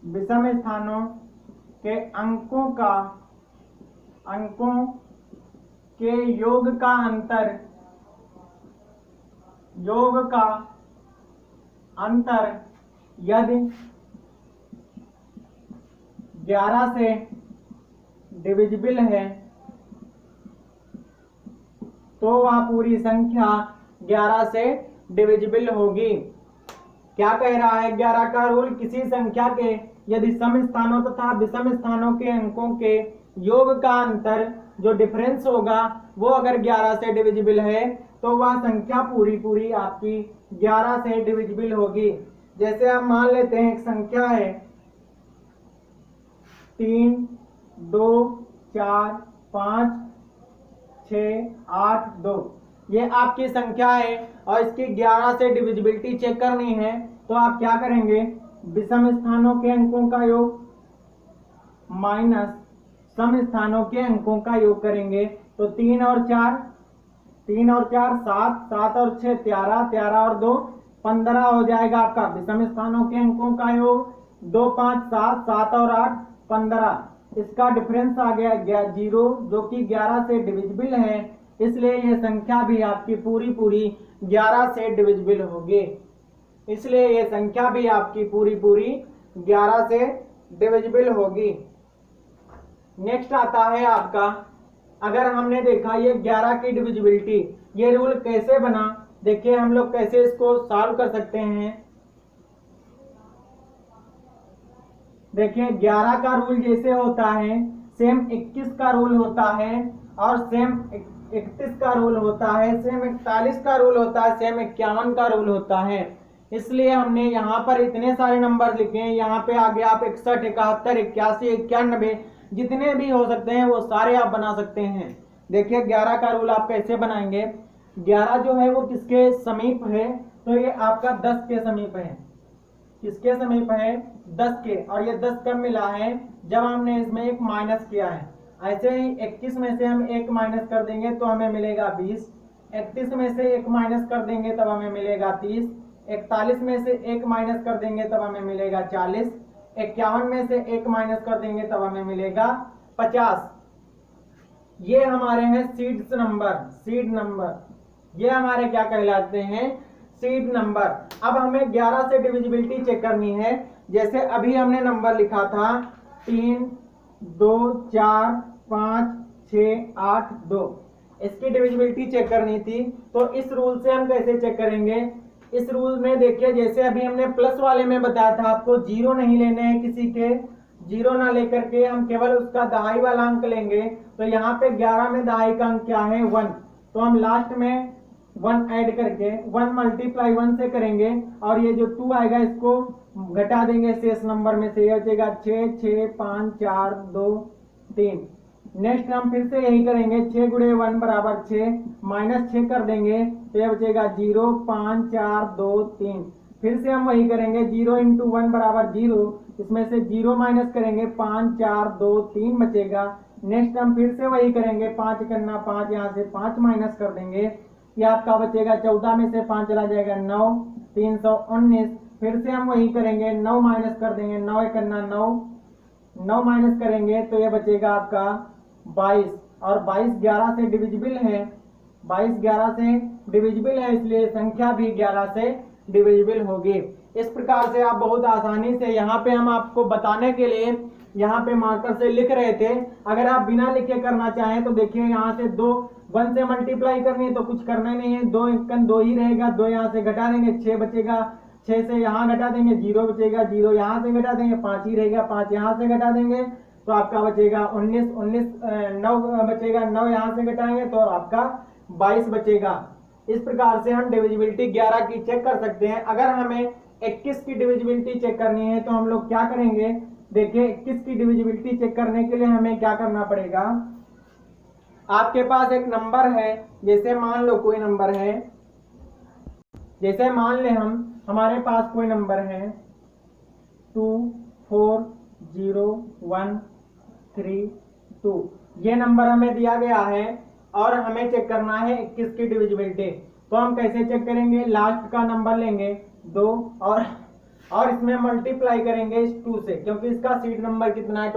विषम स्थानों के अंकों के योग का अंतर यदि 11 से डिविजिबल है तो वह पूरी संख्या 11 से डिविजिबल होगी। क्या कह रहा है 11 का रूल, किसी संख्या के यदि सम स्थानों तथा विषम स्थानों के अंकों के योग का अंतर जो डिफरेंस होगा वो अगर 11 से डिविजिबल है तो वह संख्या पूरी आपकी 11 से डिविजिबल होगी। जैसे आप मान लेते हैं एक संख्या है 3, 2, 4, 5, 6, 8, 2, ये आपकी संख्या है और इसकी 11 से डिविजिबिलिटी चेक करनी है तो आप क्या करेंगे, विषम स्थानों के अंकों का योग माइनस सम स्थानों के अंकों का योग करेंगे। तो 3 और 4 7, 7 और 6 13, 13 और 2 15 हो जाएगा आपका विषम स्थानों के अंकों का योग। 2, 5, 7, 7 और 8 15, इसका डिफरेंस आ गया 0 जो कि 11 से डिविजिबल है, इसलिए ये संख्या भी आपकी पूरी 11 से डिविजिबल होगी। इसलिए ये संख्या भी आपकी पूरी 11 से डिविजिबल होगी। नेक्स्ट आता है आपका, अगर हमने देखा ये 11 की डिविजिबिलिटी, ये रूल कैसे बना, देखिए हम लोग कैसे इसको सॉल्व कर सकते हैं। देखिए 11 का रूल जैसे होता है सेम 21 का रूल होता है और सेम 31 का रूल होता है, सेम 41 का रूल होता है, सेम 51 का रूल होता है। इसलिए हमने यहाँ पर इतने सारे नंबर लिखे हैं, यहाँ पे आगे आप 61, 71, 81, 91 जितने भी हो सकते हैं वो सारे आप बना सकते हैं। देखिए 11 का रूल आप कैसे बनाएंगे, 11 जो है वो किसके समीप है, तो ये आपका 10 के समीप है। किसके समीप है, 10 के, और ये 10 कब मिला है, जब हमने इसमें एक माइनस किया है। ऐसे ही 21 में से हम एक माइनस कर देंगे तो हमें मिलेगा 20, 31 में से एक माइनस कर देंगे तब हमें मिलेगा 30, 41 में से एक माइनस कर देंगे तब हमें मिलेगा 40, 51 में से एक माइनस कर देंगे तब हमें मिलेगा 50। ये हमारे हैं सीड नंबर, ये हमारे क्या कहलाते हैं, सीड नंबर। अब हमें 11 से डिविजिबिलिटी चेक करनी है। जैसे अभी हमने नंबर लिखा था 3, 2, 4, 5, 6, 8, 2, इसकी डिविजिबिलिटी चेक करनी थी। तो इस रूल से हम कैसे चेक करेंगे, इस रूल में देखिए जैसे अभी हमने प्लस वाले में बताया था आपको जीरो नहीं लेने हैं, किसी के जीरो ना लेकर के हम केवल उसका दहाई वाला अंक लेंगे। तो यहाँ पे 11 में दहाई का अंक क्या है, 1, तो हम लास्ट में 1 ऐड करके 1 मल्टीप्लाई 1 से करेंगे और ये जो 2 आएगा इसको घटा देंगे शेष नंबर में से, ये बचेगा 6, 6, 5, 4, 2, 3। नेक्स्ट हम फिर से यही करेंगे, 6 गुणे 1 बराबर 6, माइनस 6 कर देंगे तो ये बचेगा 0, 5, 4, 2, 3। फिर से हम वही करेंगे, 0 इंटू 1 बराबर 0, इसमें से 0 माइनस करेंगे 5, 4, 2, 3 बचेगा। नेक्स्ट हम फिर से वही करेंगे, 5 करना 5, यहाँ से 5 माइनस कर देंगे, ये आपका बचेगा 14 में से 5 चला जाएगा 9, 319। फिर से हम वही करेंगे, 9 माइनस कर देंगे, 9 करना 9 माइनस करेंगे तो ये बचेगा आपका 22, और 22 11 से डिविजिबल है, 22 11 से डिविजिबल है, इसलिए संख्या भी 11 से डिविजिबल होगी। इस प्रकार से आप बहुत आसानी से, यहाँ पे हम आपको बताने के लिए यहाँ पे मार्कर से लिख रहे थे, अगर आप बिना लिखे करना चाहें तो देखिए यहाँ से 2 1 से मल्टीप्लाई करनी है तो कुछ करना ही नहीं है, 2 1 2 ही रहेगा, 2 यहाँ से घटा देंगे 6 बचेगा, 6 से यहाँ घटा देंगे 0 बचेगा, 0 यहाँ से घटा देंगे 5 ही रहेगा, 5 यहाँ से घटा देंगे तो आपका बचेगा 19, 9 बचेगा, 9 यहाँ से घटाएंगे तो आपका 22 बचेगा। इस प्रकार से हम डिविजिबिलिटी 11 की चेक कर सकते हैं। अगर हमें 21 की डिविजिबिलिटी चेक करनी है तो हम लोग क्या करेंगे, देखिए 21 की डिविजिबिलिटी चेक करने के लिए हमें क्या करना पड़ेगा, आपके पास एक नंबर है, जैसे मान लो कोई नंबर है, जैसे मान ले हमारे पास कोई नंबर है 24013 ये नंबर हमें दिया गया है और हमें चेक करना है 21 की डिविजिबिलिटी। तो हम कैसे चेक करेंगे, लास्ट का नंबर लेंगे 2 और इसमें मल्टीप्लाई करेंगे इस 2 से, क्योंकि इसका सीट नंबर कितना है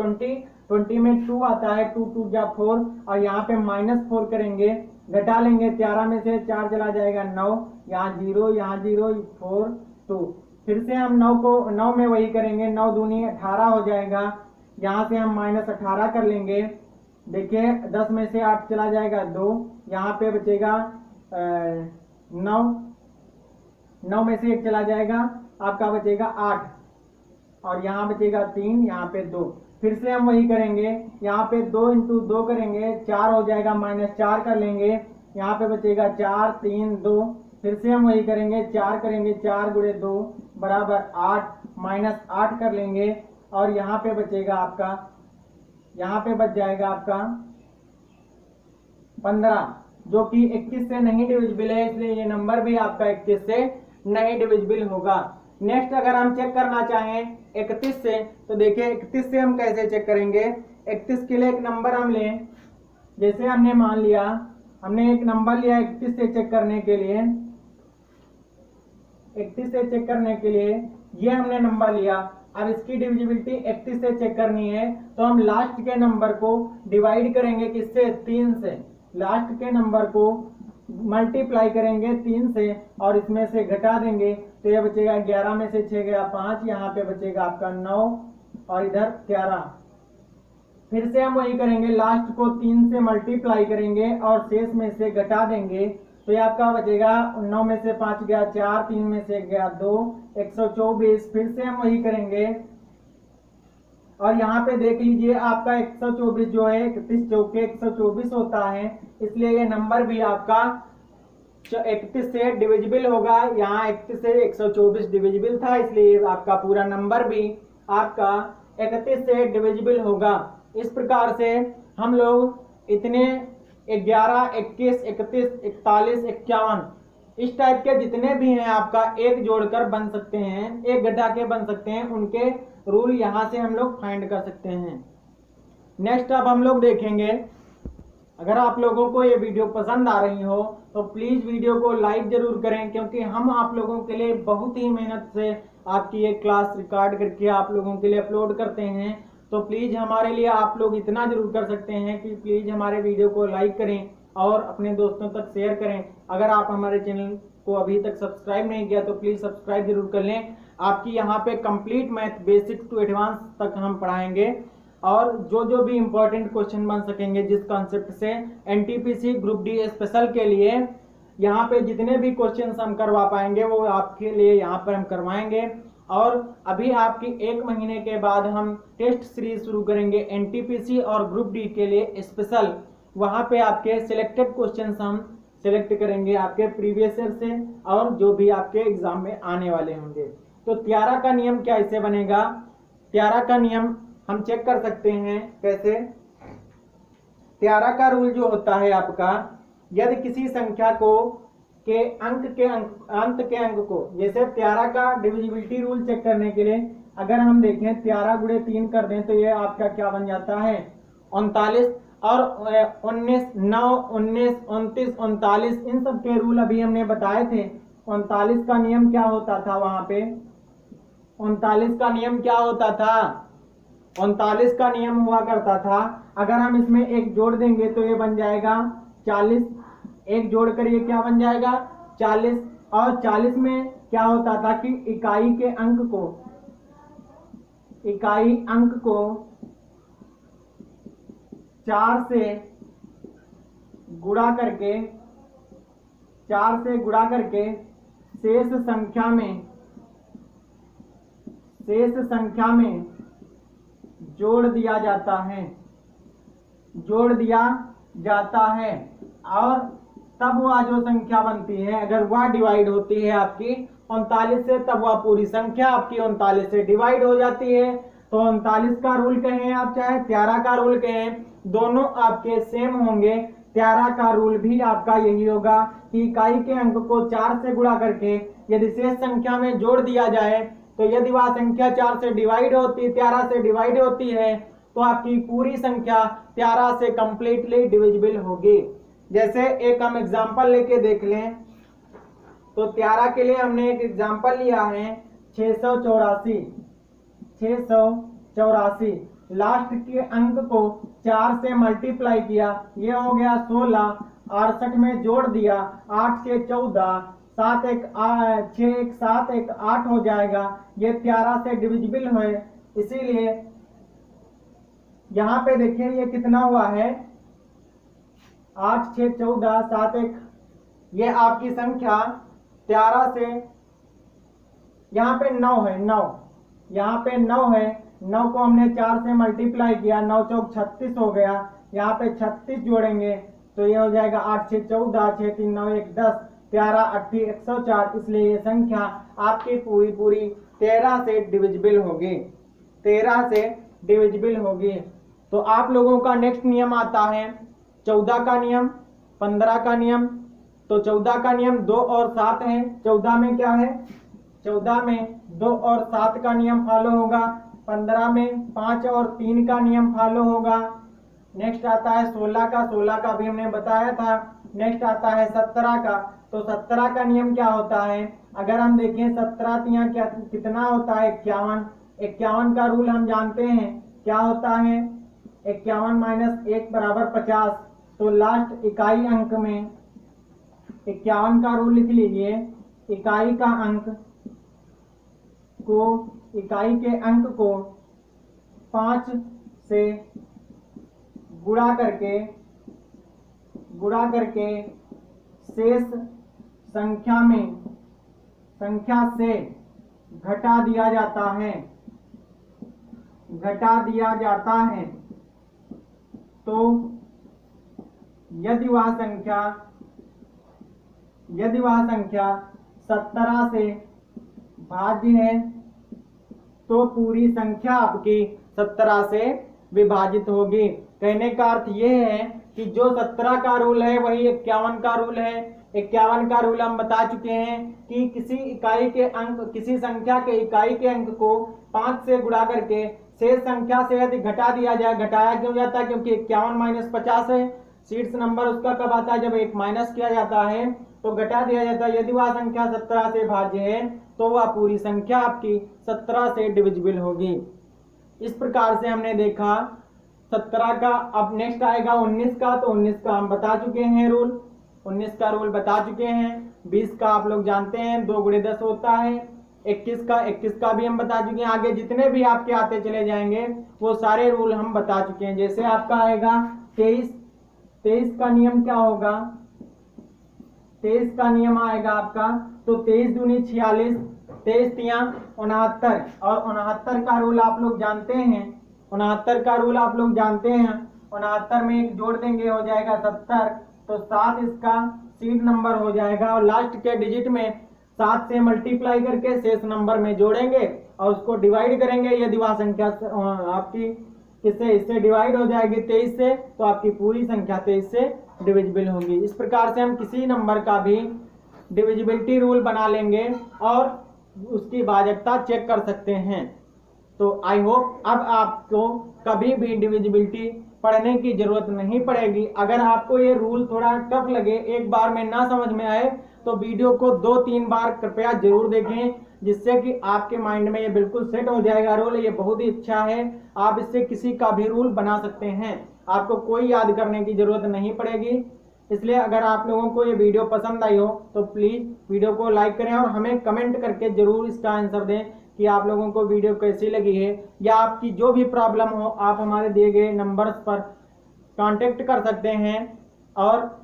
20 में 2 आता है, 2 2 जा 4 और यहाँ पे -4 करेंगे, घटा लेंगे 13 में से 4 चला जाएगा 9, यहाँ 0 यहाँ 0 4 2। फिर से हम 9 में वही करेंगे, 9 दूनी 18 हो जाएगा, यहाँ से हम -18 कर लेंगे। देखिए 10 में से 8 चला जाएगा 2, यहाँ पे बचेगा 9 में से 1 चला जाएगा, आपका बचेगा 8 और यहाँ बचेगा 3, यहाँ पे 2। फिर से हम वही करेंगे, यहाँ पे 2 × 2 करेंगे, 4 हो जाएगा, -4 कर लेंगे, यहाँ पे बचेगा 4 3 2। फिर से हम वही करेंगे, 4 करेंगे, 4 × 2 बराबर 8, -8 कर लेंगे और यहाँ पे बचेगा आपका, यहाँ पे बच जाएगा आपका 15, जो कि 21 से नहीं डिविजिबल है, इसलिए ये नंबर भी आपका 21 से नहीं डिविजिबल होगा। नेक्स्ट अगर हम चेक करना चाहें 31 से, तो देखिए 31 से हम कैसे चेक करेंगे। 31 के लिए एक नंबर हम लें, जैसे हमने मान लिया, हमने एक नंबर लिया 31 से चेक करने के लिए, 31 से चेक करने के लिए ये हमने नंबर लिया। अब इसकी डिविजिबिलिटी 31 से चेक करनी है, तो हम लास्ट के नंबर को डिवाइड करेंगे किससे, 3 से। लास्ट के नंबर को मल्टीप्लाई करेंगे 3 से और इसमें से घटा देंगे, तो यह बचेगा 11 में से 6 गया 5, यहाँ पे बचेगा आपका 9 और इधर 13। फिर से हम वही करेंगे, लास्ट को 3 से मल्टीप्लाई करेंगे और शेष में से घटा देंगे, तो ये आपका बचेगा 9 में से 5 गया 4, 3 में से 1 गया 2, 124। फिर से हम वही करेंगे और यहाँ पे देख लीजिए आपका 124 जो है 31 चौके 124 होता है, इसलिए ये नंबर भी आपका 31 से डिविजिबल होगा। यहाँ 31 से 124 डिविजिबल था, इसलिए आपका पूरा नंबर भी आपका 31 से डिविजिबल होगा। इस प्रकार से हम लोग इतने 11, 21, 31, 41, 51 इस टाइप के जितने भी हैं आपका एक जोड़कर बन सकते हैं, एक घटा के बन सकते हैं, उनके रूल यहाँ से हम लोग फाइंड कर सकते हैं। नेक्स्ट अब हम लोग देखेंगे, अगर आप लोगों को ये वीडियो पसंद आ रही हो तो प्लीज वीडियो को लाइक जरूर करें, क्योंकि हम आप लोगों के लिए बहुत ही मेहनत से आपकी ये क्लास रिकॉर्ड करके आप लोगों के लिए अपलोड करते हैं। तो प्लीज हमारे लिए आप लोग इतना जरूर कर सकते हैं कि प्लीज हमारे वीडियो को लाइक करें और अपने दोस्तों तक शेयर करें। अगर आप हमारे चैनल को अभी तक सब्सक्राइब नहीं किया तो प्लीज सब्सक्राइब जरूर कर लें। आपकी यहाँ पे complete math basic to advance तक हम पढ़ाएंगे और जो भी इंपॉर्टेंट क्वेश्चन बन सकेंगे जिस कॉन्सेप्ट से एनटीपीसी ग्रुप डी स्पेशल के लिए यहाँ पे जितने भी क्वेश्चन हम करवा पाएंगे वो आपके लिए यहाँ पर हम करवाएंगे। और अभी आपकी 1 महीने के बाद हम टेस्ट सीरीज शुरू करेंगे एनटीपीसी और ग्रुप डी के लिए स्पेशल। वहाँ पे आपके सिलेक्टेड क्वेश्चन हम सिलेक्ट करेंगे आपके प्रीवियस ईयर से और जो भी आपके एग्जाम में आने वाले होंगे। तो त्यारा का नियम क्या इससे बनेगा, त्यारा का नियम हम चेक कर सकते हैं कैसे। त्यारा का रूल जो होता है आपका, यदि किसी संख्या को के अंत के अंक को, जैसे त्यारा का डिविजिबिलिटी रूल चेक करने के लिए अगर हम देखें त्यारा गुणे 3 कर दें तो ये आपका क्या बन जाता है 39 और 19, 9, 19, 29, 39 इन सब के रूल अभी हमने बताए थे। 39 का नियम क्या होता था, वहां पे 39 का नियम क्या होता था, 39 का नियम हुआ करता था अगर हम इसमें एक जोड़ देंगे तो ये बन जाएगा 40, एक जोड़ कर ये क्या बन जाएगा 40। और 40 में क्या होता था कि इकाई अंक को 4 से गुणा करके शेष संख्या में जोड़ दिया जाता है और तब वह जो संख्या बनती है अगर वह डिवाइड होती है आपकी 39 से, तब वह पूरी संख्या आपकी 39 से डिवाइड हो जाती है। तो 39 का रूल कहें आप चाहे त्यारा का रूल कहें, दोनों आपके सेम होंगे। 13 का रूल भी आपका यही होगा कि इकाई के अंक को 4 से गुणा करके यदि शेष संख्या में जोड़ दिया जाए तो यदि वह संख्या 4 से डिवाइड होती 13 से डिवाइड होती है तो आपकी पूरी संख्या 13 से कंप्लीटली डिविजिबल होगी। जैसे एक हम एग्जांपल लेके देख लें तो 13 के लिए हमने एक एग्जांपल लिया है 684 लास्ट के अंक को 4 से मल्टीप्लाई किया, ये हो गया 16, 68 में जोड़ दिया 8 से 14, 7 1 6 1 7 1 8 हो जाएगा, ये 13 से डिविजिबल है। इसीलिए यहाँ पे देखिए ये कितना हुआ है 8 6 14 7 1, ये आपकी संख्या 13 से यहाँ पे 9 है, 9 यहाँ पे 9 है, 9 को हमने 4 से मल्टीप्लाई किया, 9 चौक 36 हो गया, यहाँ पे 36 जोड़ेंगे तो ये हो जाएगा 8 6 14 6 3 9 1 10 13 80 104। इसलिए ये संख्या आपकी पूरी 13 से डिविजिबल होगी, 13 से डिविजिबल होगी। तो आप लोगों का नेक्स्ट नियम आता है 14 का नियम, 15 का नियम। तो 14 का नियम 2 और 7 है। 14 में क्या है, 14 में 2 और 7 का नियम फॉलो होगा, 15 में 5 और 3 का नियम फॉलो होगा। नेक्स्ट आता है 16 का भी हमने बताया था। नेक्स्ट आता है 17 का। तो 17 का नियम क्या होता है, अगर हम देखें 17 तिया क्या कितना होता है 51, 51 का रूल हम जानते हैं क्या होता है 51 माइनस 1 बराबर 50। तो लास्ट इकाई अंक में 51 का रूल लिख लीजिए, इकाई के अंक को 5 से गुणा करके शेष संख्या से घटा दिया जाता है। तो यदि वह संख्या 17 से भाज्य है तो पूरी संख्या आपकी 17 से विभाजित होगी। कहने का अर्थ यह है कि जो 17 का रूल है वही 51 का रूल है। 51 का रूल हम बता चुके हैं कि किसी संख्या के इकाई के अंक को 5 से गुणा करके शेष संख्या से यदि घटा दिया जाए, घटाया क्यों जाता है, क्योंकि 51 माइनस 50 है। शीट्स नंबर उसका कब आता है, जब 1 माइनस किया जाता है तो घटा दिया जाता है। यदि वह संख्या 17 से भाज्य है तो वह पूरी संख्या आपकी 17 से डिविजिबल होगी। इस प्रकार से हमने देखा 17 का। अब नेक्स्ट आएगा 19 का। तो 19 का हम बता चुके हैं रूल, 19 का रूल बता चुके हैं। 20 का आप लोग जानते हैं 2 गुणे 10 होता है। 21 का भी हम बता चुके हैं। आगे जितने भी आपके आते चले जाएंगे वो सारे रूल हम बता चुके हैं। जैसे आपका आएगा 23 का नियम क्या होगा, 23 का नियम आएगा आपका, तो 23 दूनी 46, 23 तिया 69, और 69 का रूल आप लोग जानते हैं। 69 का रूल आप लोग जानते हैं। 69 में एक जोड़ देंगे हो जाएगा 70, तो 7 इसका सीड नंबर हो जाएगा, और लास्ट के डिजिट में 7 से मल्टीप्लाई करके शेष नंबर में जोड़ेंगे और उसको डिवाइड करेंगे। यदि वह संख्या आपकी इससे डिवाइड हो जाएगी 23 से, तो आपकी पूरी संख्या 23 से डिविजिबल होगी। इस प्रकार से हम किसी नंबर का भी डिविजिबिलिटी रूल बना लेंगे और उसकी भाज्यता चेक कर सकते हैं। तो आई होप अब आपको कभी भी डिविजिबिलिटी पढ़ने की जरूरत नहीं पड़ेगी। अगर आपको ये रूल थोड़ा टफ लगे, एक बार में ना समझ में आए, तो वीडियो को 2-3 बार कृपया जरूर देखें, जिससे कि आपके माइंड में ये बिल्कुल सेट हो जाएगा रूल। ये बहुत ही अच्छा है, आप इससे किसी का भी रूल बना सकते हैं, आपको कोई याद करने की जरूरत नहीं पड़ेगी। इसलिए अगर आप लोगों को ये वीडियो पसंद आई हो तो प्लीज़ वीडियो को लाइक करें और हमें कमेंट करके जरूर इसका आंसर दें कि आप लोगों को वीडियो कैसी लगी है, या आपकी जो भी प्रॉब्लम हो आप हमारे दिए गए नंबर्स पर कांटेक्ट कर सकते हैं। और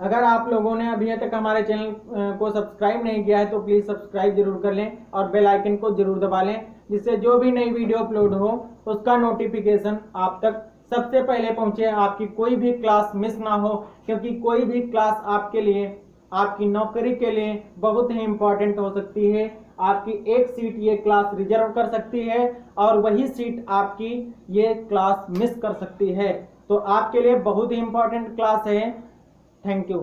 अगर आप लोगों ने अभी तक हमारे चैनल को सब्सक्राइब नहीं किया है तो प्लीज़ सब्सक्राइब जरूर कर लें और बेल आइकन को जरूर दबा लें, जिससे जो भी नई वीडियो अपलोड हो उसका नोटिफिकेशन आप तक सबसे पहले पहुंचे, आपकी कोई भी क्लास मिस ना हो। क्योंकि कोई भी क्लास आपके लिए, आपकी नौकरी के लिए बहुत ही इम्पोर्टेंट हो सकती है। आपकी एक सीट ये क्लास रिजर्व कर सकती है और वही सीट आपकी ये क्लास मिस कर सकती है। तो आपके लिए बहुत ही इंपॉर्टेंट क्लास है। Thank you.